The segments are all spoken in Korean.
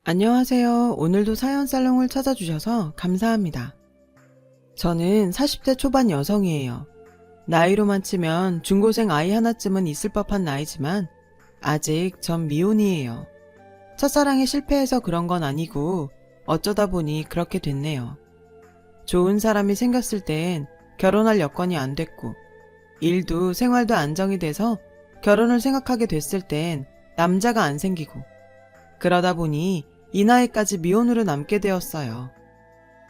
안녕하세요. 오늘도 사연 살롱을 찾아주셔서 감사합니다. 저는 40대 초반 여성이에요. 나이로만 치면 중고생 아이 하나쯤은 있을 법한 나이지만 아직 전 미혼이에요. 첫사랑에 실패해서 그런 건 아니고 어쩌다 보니 그렇게 됐네요. 좋은 사람이 생겼을 땐 결혼할 여건이 안 됐고 일도 생활도 안정이 돼서 결혼을 생각하게 됐을 땐 남자가 안 생기고 그러다 보니 이 나이까지 미혼으로 남게 되었어요.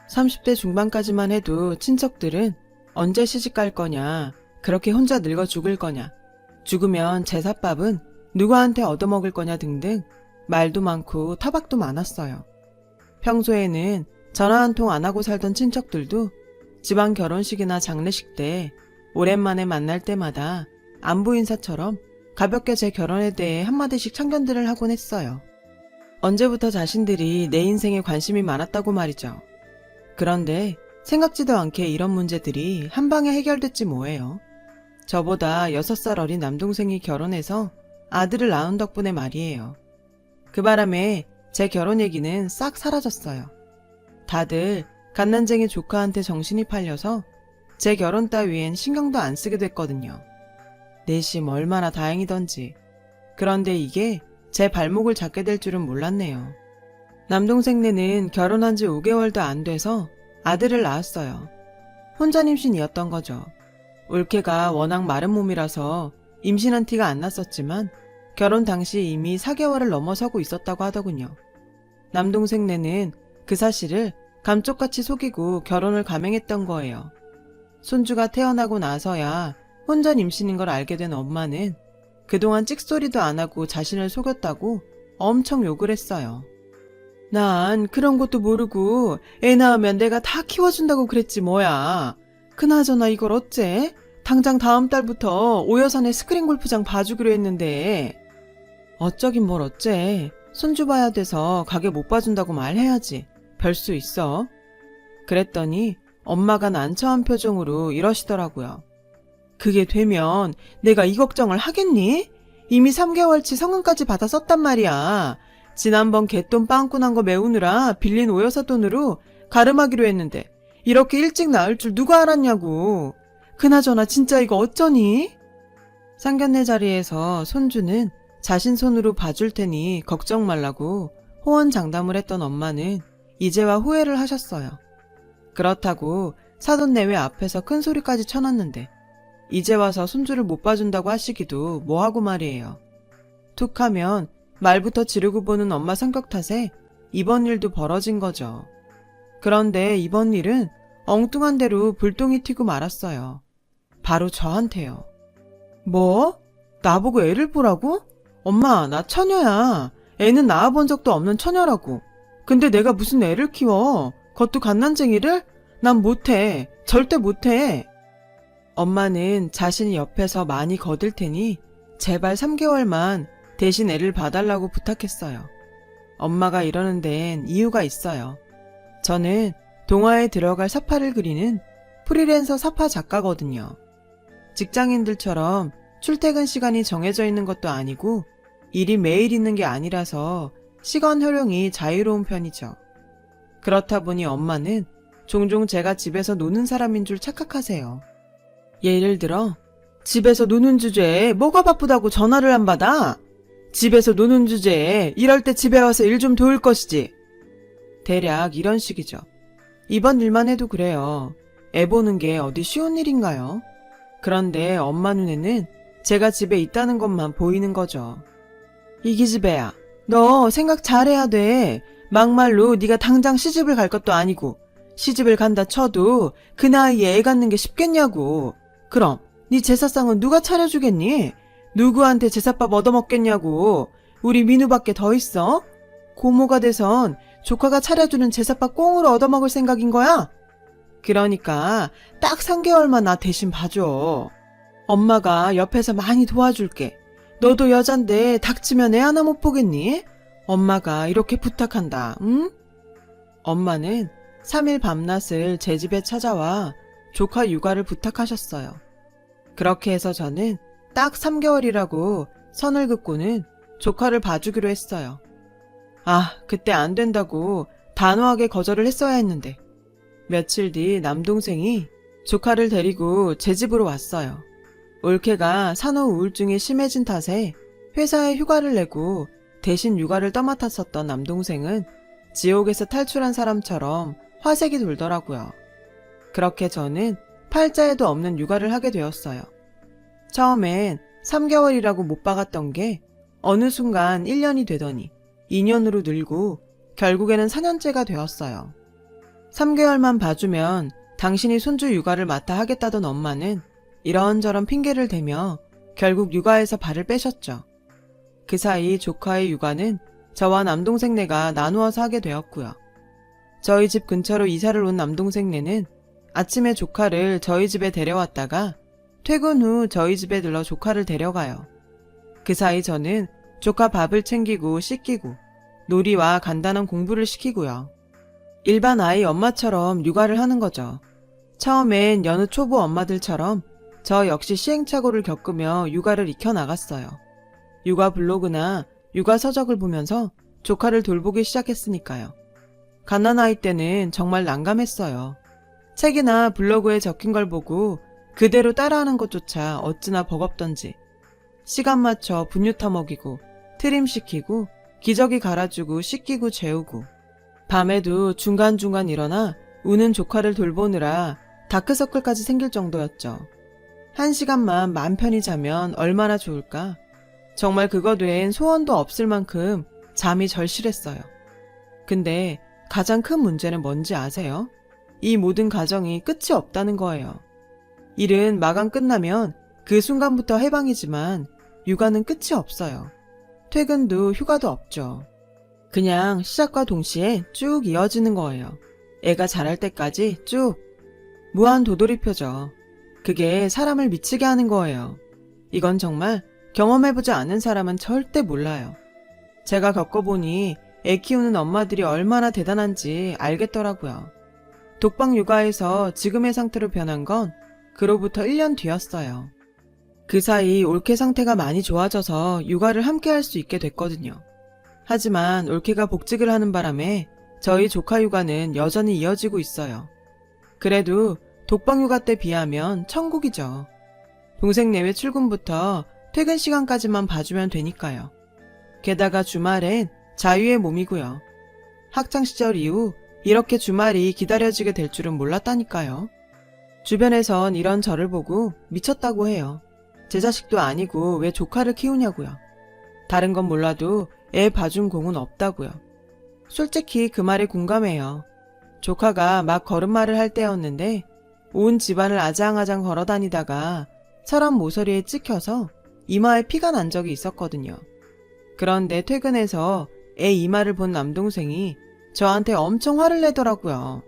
30대 중반까지만 해도 친척들은 언제 시집갈 거냐, 그렇게 혼자 늙어 죽을 거냐, 죽으면 제삿밥은 누구한테 얻어먹을 거냐 등등 말도 많고 타박도 많았어요. 평소에는 전화 한 통 안 하고 살던 친척들도 집안 결혼식이나 장례식 때 오랜만에 만날 때마다 안부 인사처럼 가볍게 제 결혼에 대해 한마디씩 참견들을 하곤 했어요. 언제부터 자신들이 내 인생에 관심이 많았다고 말이죠. 그런데 생각지도 않게 이런 문제들이 한 방에 해결됐지 뭐예요. 저보다 6살 어린 남동생이 결혼해서 아들을 낳은 덕분에 말이에요. 그 바람에 제 결혼 얘기는 싹 사라졌어요. 다들 갓난쟁이 조카한테 정신이 팔려서 제 결혼 따위엔 신경도 안 쓰게 됐거든요. 내심 얼마나 다행이던지. 그런데 이게 제 발목을 잡게 될 줄은 몰랐네요. 남동생네는 결혼한 지 5개월도 안 돼서 아들을 낳았어요. 혼자 임신이었던 거죠. 올케가 워낙 마른 몸이라서 임신한 티가 안 났었지만 결혼 당시 이미 4개월을 넘어서고 있었다고 하더군요. 남동생네는 그 사실을 감쪽같이 속이고 결혼을 감행했던 거예요. 손주가 태어나고 나서야 혼전 임신인 걸 알게 된 엄마는 그동안 찍소리도 안 하고 자신을 속였다고 엄청 욕을 했어요. 난 그런 것도 모르고 애 낳으면 내가 다 키워준다고 그랬지 뭐야. 그나저나 이걸 어째? 당장 다음 달부터 오여산에 스크린 골프장 봐주기로 했는데. 어쩌긴 뭘 어째. 손주 봐야 돼서 가게 못 봐준다고 말해야지. 별 수 있어. 그랬더니 엄마가 난처한 표정으로 이러시더라고요. 그게 되면 내가 이 걱정을 하겠니? 이미 3개월치 성금까지 받아 썼단 말이야. 지난번 개돈 빵꾸 난 거 메우느라 빌린 오여사 돈으로 가름하기로 했는데 이렇게 일찍 나을 줄 누가 알았냐고. 그나저나 진짜 이거 어쩌니? 상견례 자리에서 손주는 자신 손으로 봐줄 테니 걱정 말라고 호언장담을 했던 엄마는 이제와 후회를 하셨어요. 그렇다고 사돈내외 앞에서 큰 소리까지 쳐놨는데 이제 와서 손주를 못 봐준다고 하시기도 뭐하고 말이에요. 툭하면 말부터 지르고 보는 엄마 성격 탓에 이번 일도 벌어진 거죠. 그런데 이번 일은 엉뚱한 대로 불똥이 튀고 말았어요. 바로 저한테요. 뭐? 나보고 애를 보라고? 엄마, 나 처녀야. 애는 낳아본 적도 없는 처녀라고. 근데 내가 무슨 애를 키워? 그것도 갓난쟁이를? 난 못해. 절대 못해. 엄마는 자신이 옆에서 많이 거들 테니 제발 3개월만 대신 애를 봐달라고 부탁했어요. 엄마가 이러는 데엔 이유가 있어요. 저는 동화에 들어갈 사파를 그리는 프리랜서 사파 작가거든요. 직장인들처럼 출퇴근 시간이 정해져 있는 것도 아니고 일이 매일 있는 게 아니라서 시간 활용이 자유로운 편이죠. 그렇다 보니 엄마는 종종 제가 집에서 노는 사람인 줄 착각하세요. 예를 들어 집에서 노는 주제에 뭐가 바쁘다고 전화를 안 받아? 집에서 노는 주제에 이럴 때 집에 와서 일 좀 도울 것이지. 대략 이런 식이죠. 이번 일만 해도 그래요. 애 보는 게 어디 쉬운 일인가요? 그런데 엄마 눈에는 제가 집에 있다는 것만 보이는 거죠. 이기집애야, 너 생각 잘해야 돼. 막말로 네가 당장 시집을 갈 것도 아니고 시집을 간다 쳐도 그 나이에 애 갖는 게 쉽겠냐고. 그럼 네 제사상은 누가 차려주겠니? 누구한테 제사밥 얻어먹겠냐고. 우리 민우밖에 더 있어? 고모가 돼선 조카가 차려주는 제사밥 꽁으로 얻어먹을 생각인 거야? 그러니까 딱 3개월만 나 대신 봐줘. 엄마가 옆에서 많이 도와줄게. 너도 여잔데 닥치면 애 하나 못 보겠니? 엄마가 이렇게 부탁한다, 응? 엄마는 3일 밤낮을 제 집에 찾아와 조카 육아를 부탁하셨어요. 그렇게 해서 저는 딱 3개월이라고 선을 긋고는 조카를 봐주기로 했어요. 그때 안 된다고 단호하게 거절을 했어야 했는데. 며칠 뒤 남동생이 조카를 데리고 제 집으로 왔어요. 올케가 산후 우울증이 심해진 탓에 회사에 휴가를 내고 대신 육아를 떠맡았었던 남동생은 지옥에서 탈출한 사람처럼 화색이 돌더라고요. 그렇게 저는 팔자에도 없는 육아를 하게 되었어요. 처음엔 3개월이라고 못 박았던 게 어느 순간 1년이 되더니 2년으로 늘고 결국에는 4년째가 되었어요. 3개월만 봐주면 당신이 손주 육아를 맡아 하겠다던 엄마는 이런저런 핑계를 대며 결국 육아에서 발을 빼셨죠. 그 사이 조카의 육아는 저와 남동생네가 나누어서 하게 되었고요. 저희 집 근처로 이사를 온 남동생네는 아침에 조카를 저희 집에 데려왔다가 퇴근 후 저희 집에 들러 조카를 데려가요. 그 사이 저는 조카 밥을 챙기고 씻기고 놀이와 간단한 공부를 시키고요. 일반 아이 엄마처럼 육아를 하는 거죠. 처음엔 여느 초보 엄마들처럼 저 역시 시행착오를 겪으며 육아를 익혀나갔어요. 육아 블로그나 육아 서적을 보면서 조카를 돌보기 시작했으니까요. 갓난아이 때는 정말 난감했어요. 책이나 블로그에 적힌 걸 보고 그대로 따라하는 것조차 어찌나 버겁던지. 시간 맞춰 분유 타먹이고 트림시키고 기저귀 갈아주고 씻기고 재우고 밤에도 중간중간 일어나 우는 조카를 돌보느라 다크서클까지 생길 정도였죠. 1시간만 맘 편히 자면 얼마나 좋을까. 정말 그거 외엔 소원도 없을 만큼 잠이 절실했어요. 근데 가장 큰 문제는 뭔지 아세요? 이 모든 과정이 끝이 없다는 거예요. 일은 마감 끝나면 그 순간부터 해방이지만 육아는 끝이 없어요. 퇴근도 휴가도 없죠. 그냥 시작과 동시에 쭉 이어지는 거예요. 애가 자랄 때까지 쭉. 무한 도돌이표죠. 그게 사람을 미치게 하는 거예요. 이건 정말 경험해보지 않은 사람은 절대 몰라요. 제가 겪어보니 애 키우는 엄마들이 얼마나 대단한지 알겠더라고요. 독방 육아에서 지금의 상태로 변한 건 그로부터 1년 뒤였어요. 그 사이 올케 상태가 많이 좋아져서 육아를 함께 할 수 있게 됐거든요. 하지만 올케가 복직을 하는 바람에 저희 조카 육아는 여전히 이어지고 있어요. 그래도 독방 육아 때 비하면 천국이죠. 동생 내외 출근부터 퇴근 시간까지만 봐주면 되니까요. 게다가 주말엔 자유의 몸이고요. 학창시절 이후 이렇게 주말이 기다려지게 될 줄은 몰랐다니까요. 주변에선 이런 저를 보고 미쳤다고 해요. 제 자식도 아니고 왜 조카를 키우냐고요. 다른 건 몰라도 애 봐준 공은 없다고요. 솔직히 그 말에 공감해요. 조카가 막 걸음마를 할 때였는데 온 집안을 아장아장 걸어다니다가 서랍 모서리에 찍혀서 이마에 피가 난 적이 있었거든요. 그런데 퇴근해서 애 이마를 본 남동생이 저한테 엄청 화를 내더라고요.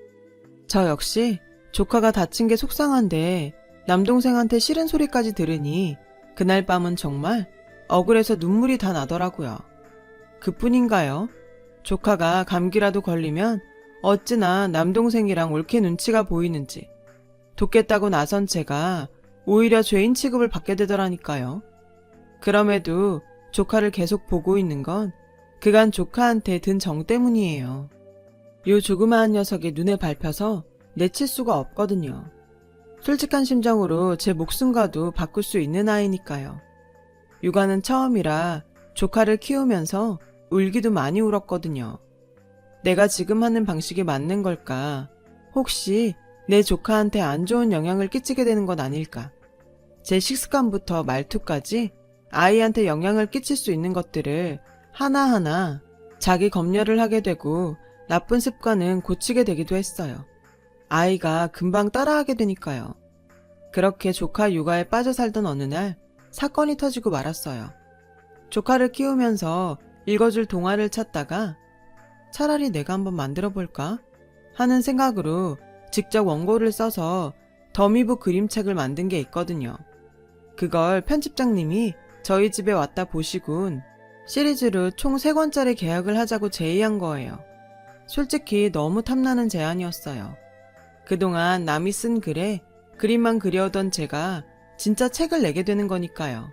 저 역시 조카가 다친 게 속상한데 남동생한테 싫은 소리까지 들으니 그날 밤은 정말 억울해서 눈물이 다 나더라고요. 그뿐인가요? 조카가 감기라도 걸리면 어찌나 남동생이랑 올케 눈치가 보이는지 돕겠다고 나선 제가 오히려 죄인 취급을 받게 되더라니까요. 그럼에도 조카를 계속 보고 있는 건 그간 조카한테 든 정 때문이에요. 요 조그마한 녀석이 눈에 밟혀서 내칠 수가 없거든요. 솔직한 심정으로 제 목숨과도 바꿀 수 있는 아이니까요. 육아는 처음이라 조카를 키우면서 울기도 많이 울었거든요. 내가 지금 하는 방식이 맞는 걸까? 혹시 내 조카한테 안 좋은 영향을 끼치게 되는 건 아닐까? 제 식습관부터 말투까지 아이한테 영향을 끼칠 수 있는 것들을 하나하나 자기 검열을 하게 되고 나쁜 습관은 고치게 되기도 했어요. 아이가 금방 따라하게 되니까요. 그렇게 조카 육아에 빠져 살던 어느 날 사건이 터지고 말았어요. 조카를 키우면서 읽어줄 동화를 찾다가 차라리 내가 한번 만들어 볼까 하는 생각으로 직접 원고를 써서 더미북 그림책을 만든 게 있거든요. 그걸 편집장님이 저희 집에 왔다 보시곤 시리즈로 총 3권짜리 계약을 하자고 제의한 거예요. 솔직히 너무 탐나는 제안이었어요. 그동안 남이 쓴 글에 그림만 그려오던 제가 진짜 책을 내게 되는 거니까요.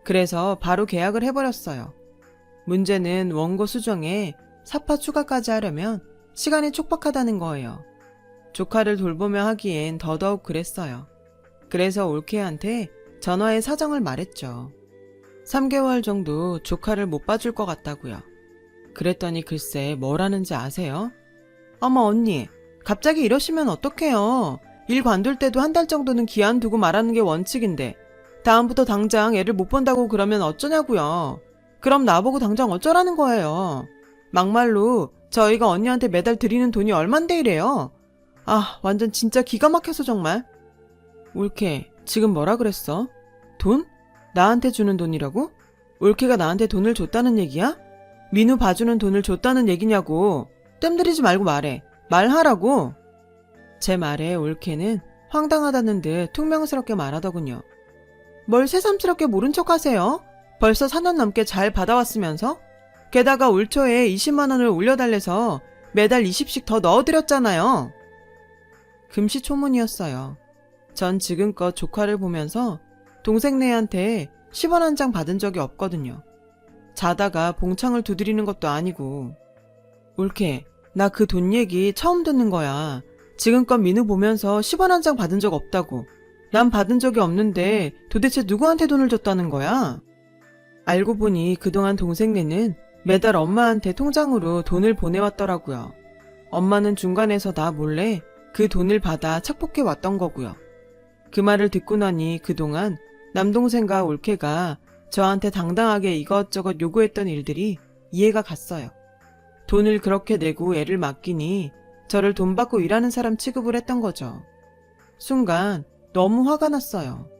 그래서 바로 계약을 해버렸어요. 문제는 원고 수정에 사파 추가까지 하려면 시간이 촉박하다는 거예요. 조카를 돌보며 하기엔 더더욱 그랬어요. 그래서 올케한테 전화해 사정을 말했죠. 3개월 정도 조카를 못 봐줄 것 같다고요. 그랬더니 글쎄 뭘 하는지 아세요? 어머 언니, 갑자기 이러시면 어떡해요. 일 관둘 때도 한 달 정도는 기한 두고 말하는 게 원칙인데 다음부터 당장 애를 못 본다고 그러면 어쩌냐고요. 그럼 나보고 당장 어쩌라는 거예요. 막말로 저희가 언니한테 매달 드리는 돈이 얼만데 이래요. 아, 완전 진짜 기가 막혀서 정말. 올케, 지금 뭐라 그랬어? 돈? 나한테 주는 돈이라고? 올케가 나한테 돈을 줬다는 얘기야? 민우 봐주는 돈을 줬다는 얘기냐고. 뜸들이지 말고 말해. 말하라고. 제 말에 올케는 황당하다는 듯 퉁명스럽게 말하더군요. 뭘 새삼스럽게 모른 척 하세요? 벌써 4년 넘게 잘 받아왔으면서? 게다가 올 초에 20만 원을 올려달래서 매달 20씩 더 넣어드렸잖아요. 금시초문이었어요. 전 지금껏 조카를 보면서 동생네한테 10원 한 장 받은 적이 없거든요. 자다가 봉창을 두드리는 것도 아니고. 올케, 나 그 돈 얘기 처음 듣는 거야. 지금껏 민우 보면서 10원 한 장 받은 적 없다고. 난 받은 적이 없는데 도대체 누구한테 돈을 줬다는 거야? 알고 보니 그동안 동생네는 매달 엄마한테 통장으로 돈을 보내왔더라고요. 엄마는 중간에서 나 몰래 그 돈을 받아 착복해 왔던 거고요. 그 말을 듣고 나니 그동안 남동생과 올케가 저한테 당당하게 이것저것 요구했던 일들이 이해가 갔어요. 돈을 그렇게 내고 애를 맡기니 저를 돈 받고 일하는 사람 취급을 했던 거죠. 순간 너무 화가 났어요.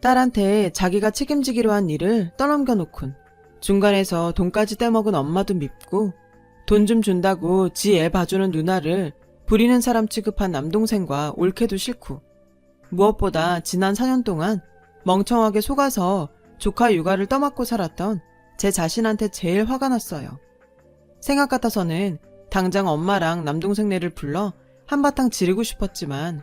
딸한테 자기가 책임지기로 한 일을 떠넘겨 놓군 중간에서 돈까지 떼먹은 엄마도 밉고 돈 좀 준다고 지 애 봐주는 누나를 부리는 사람 취급한 남동생과 올케도 싫고 무엇보다 지난 4년 동안 멍청하게 속아서 조카 육아를 떠맡고 살았던 제 자신한테 제일 화가 났어요. 생각 같아서는 당장 엄마랑 남동생네를 불러 한바탕 지르고 싶었지만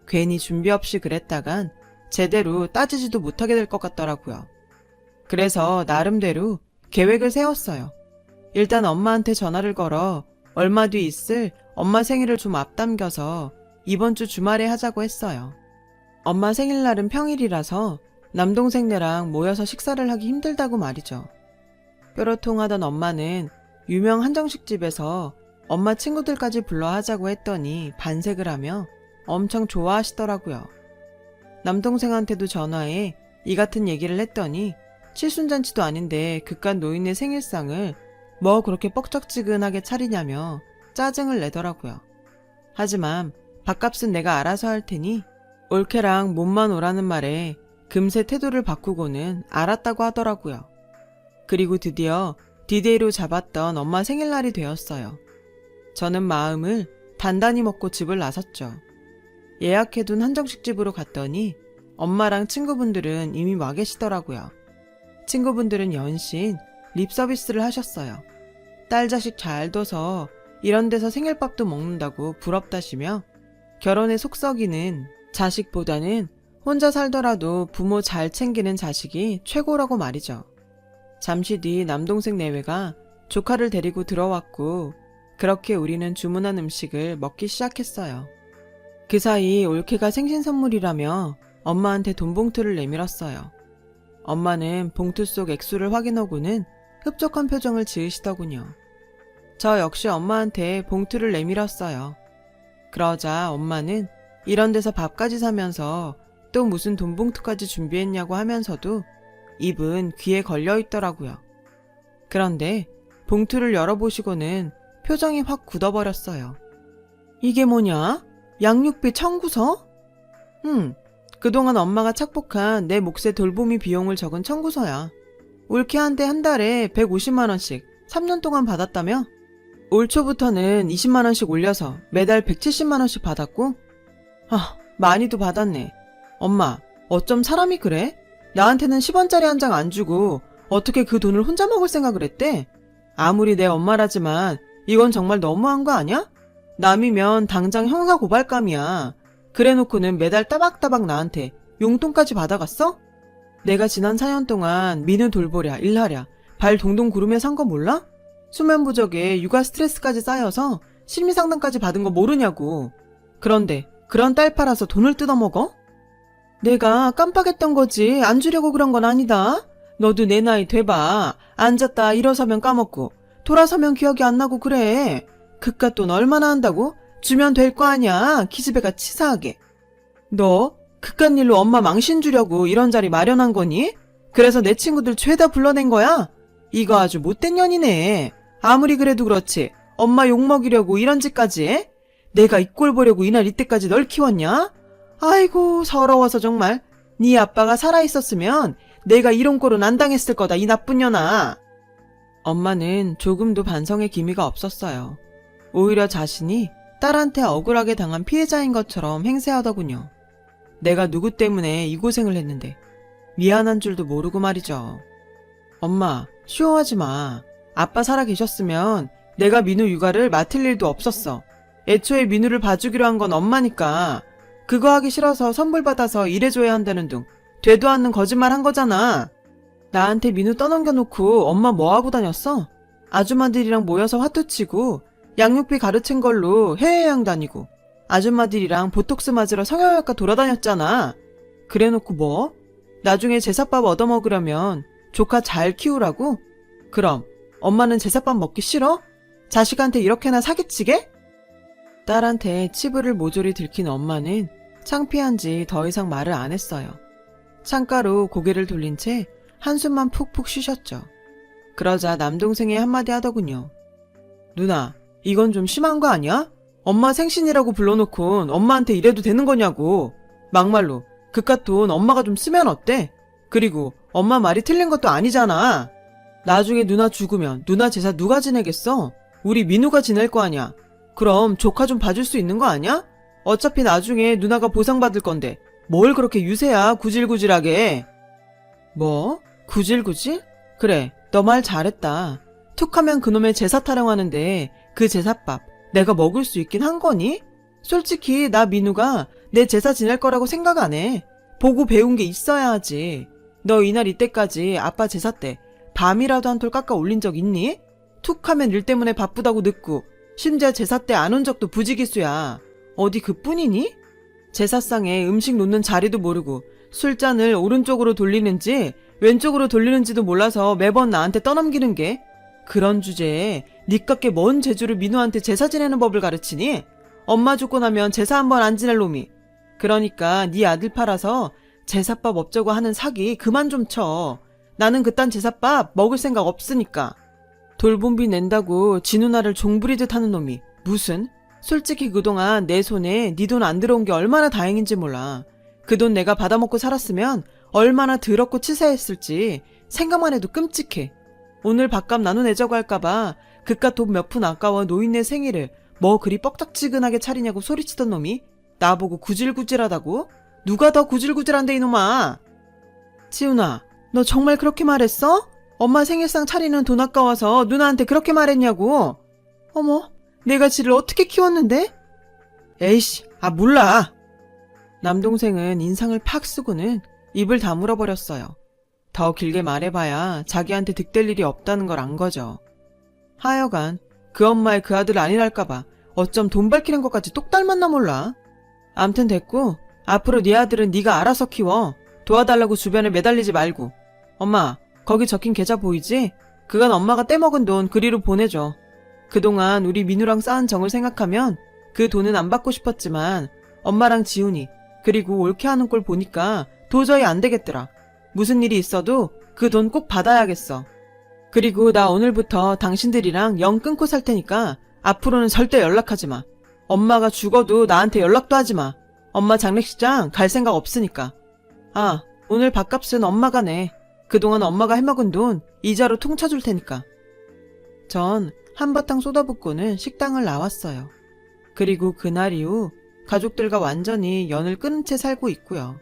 괜히 준비 없이 그랬다간 제대로 따지지도 못하게 될 것 같더라고요. 그래서 나름대로 계획을 세웠어요. 일단 엄마한테 전화를 걸어 얼마 뒤 있을 엄마 생일을 좀 앞당겨서 이번 주 주말에 하자고 했어요. 엄마 생일날은 평일이라서 남동생네랑 모여서 식사를 하기 힘들다고 말이죠. 뾰로통하던 엄마는 유명 한정식집에서 엄마 친구들까지 불러 하자고 했더니 반색을 하며 엄청 좋아하시더라고요. 남동생한테도 전화해 이 같은 얘기를 했더니 칠순잔치도 아닌데 그깟 노인네 생일상을 뭐 그렇게 뻑적지근하게 차리냐며 짜증을 내더라고요. 하지만 밥값은 내가 알아서 할 테니 올케랑 몸만 오라는 말에 금세 태도를 바꾸고는 알았다고 하더라고요. 그리고 드디어 디데이로 잡았던 엄마 생일날이 되었어요. 저는 마음을 단단히 먹고 집을 나섰죠. 예약해둔 한정식집으로 갔더니 엄마랑 친구분들은 이미 와 계시더라고요. 친구분들은 연신 립서비스를 하셨어요. 딸 자식 잘 둬서 이런 데서 생일밥도 먹는다고 부럽다시며 결혼에 속 썩이는 자식보다는 혼자 살더라도 부모 잘 챙기는 자식이 최고라고 말이죠. 잠시 뒤 남동생 내외가 조카를 데리고 들어왔고 그렇게 우리는 주문한 음식을 먹기 시작했어요. 그 사이 올케가 생신 선물이라며 엄마한테 돈 봉투를 내밀었어요. 엄마는 봉투 속 액수를 확인하고는 흡족한 표정을 지으시더군요. 저 역시 엄마한테 봉투를 내밀었어요. 그러자 엄마는 이런 데서 밥까지 사면서 또 무슨 돈 봉투까지 준비했냐고 하면서도 입은 귀에 걸려 있더라고요. 그런데 봉투를 열어보시고는 표정이 확 굳어버렸어요. 이게 뭐냐? 양육비 청구서? 그동안 엄마가 착복한 내 몫의 돌보미 비용을 적은 청구서야. 올케한테 한 달에 150만 원씩 3년 동안 받았다며? 올 초부터는 20만 원씩 올려서 매달 170만 원씩 받았고? 많이도 받았네. 엄마, 어쩜 사람이 그래? 나한테는 10원짜리 한 장 안 주고 어떻게 그 돈을 혼자 먹을 생각을 했대? 아무리 내 엄마라지만 이건 정말 너무한 거 아니야? 남이면 당장 형사 고발감이야. 그래놓고는 매달 따박따박 나한테 용돈까지 받아갔어? 내가 지난 4년 동안 민우 돌보랴 일하랴 발 동동 구르며 산 거 몰라? 수면 부족에 육아 스트레스까지 쌓여서 심리 상담까지 받은 거 모르냐고. 그런데 그런 딸 팔아서 돈을 뜯어먹어? 내가 깜빡했던 거지 안 주려고 그런 건 아니다. 너도 내 나이 돼봐. 앉았다 일어서면 까먹고 돌아서면 기억이 안 나고 그래. 그깟 돈 얼마나 한다고? 주면 될 거 아니야. 기집애가 치사하게. 너 그깟 일로 엄마 망신 주려고 이런 자리 마련한 거니? 그래서 내 친구들 죄다 불러낸 거야? 이거 아주 못된 년이네. 아무리 그래도 그렇지 엄마 욕먹이려고 이런 짓까지 해? 내가 이 꼴 보려고 이날 이때까지 널 키웠냐? 아이고 서러워서 정말. 네 아빠가 살아있었으면 내가 이런 꼴은 안 당했을 거다 이 나쁜 년아. 엄마는 조금도 반성의 기미가 없었어요. 오히려 자신이 딸한테 억울하게 당한 피해자인 것처럼 행세하더군요. 내가 누구 때문에 이 고생을 했는데 미안한 줄도 모르고 말이죠. 엄마, 쉬워하지 마. 아빠 살아계셨으면 내가 민우 육아를 맡을 일도 없었어. 애초에 민우를 봐주기로 한 건 엄마니까 그거 하기 싫어서 선물 받아서 일해줘야 한다는 둥 되도 않는 거짓말 한 거잖아. 나한테 민우 떠넘겨놓고 엄마 뭐하고 다녔어? 아줌마들이랑 모여서 화투치고 양육비 가르친 걸로 해외여행 다니고 아줌마들이랑 보톡스 맞으러 성형외과 돌아다녔잖아. 그래놓고 뭐? 나중에 제사밥 얻어먹으려면 조카 잘 키우라고? 그럼 엄마는 제사밥 먹기 싫어? 자식한테 이렇게나 사기치게? 딸한테 치부를 모조리 들킨 엄마는 창피한지 더 이상 말을 안 했어요. 창가로 고개를 돌린 채 한숨만 푹푹 쉬셨죠. 그러자 남동생이 한마디 하더군요. 누나, 이건 좀 심한 거 아니야? 엄마 생신이라고 불러놓고 엄마한테 이래도 되는 거냐고. 막말로 그깟 돈 엄마가 좀 쓰면 어때? 그리고 엄마 말이 틀린 것도 아니잖아. 나중에 누나 죽으면 누나 제사 누가 지내겠어? 우리 민우가 지낼 거 아니야. 그럼 조카 좀 봐줄 수 있는 거 아니야? 어차피 나중에 누나가 보상받을 건데 뭘 그렇게 유세야 구질구질하게. 뭐? 구질구질? 그래, 너 말 잘했다. 툭하면 그놈의 제사 타령하는데 그 제사밥 내가 먹을 수 있긴 한 거니? 솔직히 나 민우가 내 제사 지낼 거라고 생각 안 해. 보고 배운 게 있어야 하지. 너 이날 이때까지 아빠 제사 때 밤이라도 한 톨 깎아 올린 적 있니? 툭하면 일 때문에 바쁘다고 늦고 심지어 제사 때 안 온 적도 부지기수야. 어디 그뿐이니? 제사상에 음식 놓는 자리도 모르고 술잔을 오른쪽으로 돌리는지 왼쪽으로 돌리는지도 몰라서 매번 나한테 떠넘기는 게 그런 주제에 니깎게 뭔 재주를 민우한테 제사 지내는 법을 가르치니? 엄마 죽고 나면 제사 한 번 안 지낼 놈이. 그러니까 네 아들 팔아서 제사밥 업자고 하는 사기 그만 좀 쳐. 나는 그딴 제사밥 먹을 생각 없으니까. 돌봄비 낸다고 지 누나를 종부리듯 하는 놈이 무슨? 솔직히 그동안 내 손에 네 돈 안 들어온 게 얼마나 다행인지 몰라. 그 돈 내가 받아먹고 살았으면 얼마나 더럽고 치사했을지 생각만 해도 끔찍해. 오늘 밥값 나눠내자고 할까봐 그깟 돈 몇 푼 아까워 노인네 생일을 뭐 그리 뻑딱지근하게 차리냐고 소리치던 놈이 나보고 구질구질하다고? 누가 더 구질구질한데 이놈아. 치훈아, 너 정말 그렇게 말했어? 엄마 생일상 차리는 돈 아까워서 누나한테 그렇게 말했냐고. 어머, 내가 지를 어떻게 키웠는데? 에이씨, 몰라. 남동생은 인상을 팍 쓰고는 입을 다물어 버렸어요. 더 길게 말해봐야 자기한테 득될 일이 없다는 걸 안 거죠. 하여간 그 엄마의 그 아들 아니랄까봐 어쩜 돈 밝히는 것까지 똑 닮았나 몰라. 암튼 됐고 앞으로 네 아들은 네가 알아서 키워. 도와달라고 주변에 매달리지 말고. 엄마, 거기 적힌 계좌 보이지? 그건 엄마가 떼먹은 돈 그리로 보내줘. 그동안 우리 민우랑 쌓은 정을 생각하면 그 돈은 안 받고 싶었지만 엄마랑 지훈이 그리고 옳게 하는 꼴 보니까 도저히 안 되겠더라. 무슨 일이 있어도 그 돈 꼭 받아야겠어. 그리고 나 오늘부터 당신들이랑 영 끊고 살 테니까 앞으로는 절대 연락하지 마. 엄마가 죽어도 나한테 연락도 하지 마. 엄마 장례식장 갈 생각 없으니까. 오늘 밥값은 엄마가 내. 그동안 엄마가 해먹은 돈 이자로 통쳐줄 테니까. 전 한바탕 쏟아붓고는 식당을 나왔어요. 그리고 그날 이후 가족들과 완전히 연을 끊은 채 살고 있고요.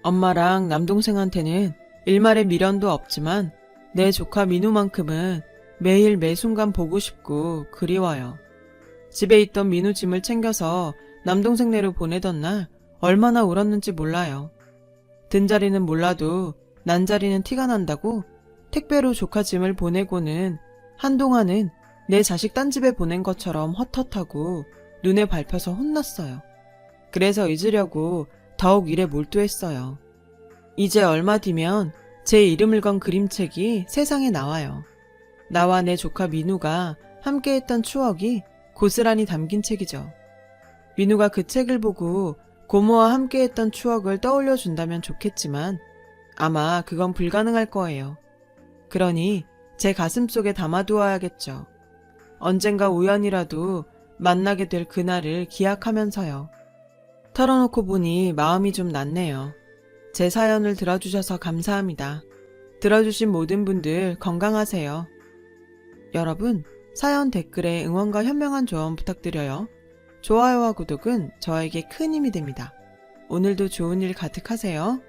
엄마랑 남동생한테는 일말의 미련도 없지만 내 조카 민우만큼은 매일 매순간 보고 싶고 그리워요. 집에 있던 민우 짐을 챙겨서 남동생네로 보내던 날 얼마나 울었는지 몰라요. 든 자리는 몰라도 난 자리는 티가 난다고 택배로 조카 짐을 보내고는 한동안은 내 자식 딴 집에 보낸 것처럼 헛헛하고 눈에 밟혀서 혼났어요. 그래서 잊으려고 더욱 일에 몰두했어요. 이제 얼마 뒤면 제 이름을 건 그림책이 세상에 나와요. 나와 내 조카 민우가 함께했던 추억이 고스란히 담긴 책이죠. 민우가 그 책을 보고 고모와 함께했던 추억을 떠올려 준다면 좋겠지만 아마 그건 불가능할 거예요. 그러니 제 가슴속에 담아두어야겠죠. 언젠가 우연이라도 만나게 될 그날을 기약하면서요. 털어놓고 보니 마음이 좀 낫네요. 제 사연을 들어주셔서 감사합니다. 들어주신 모든 분들 건강하세요. 여러분, 사연 댓글에 응원과 현명한 조언 부탁드려요. 좋아요와 구독은 저에게 큰 힘이 됩니다. 오늘도 좋은 일 가득하세요.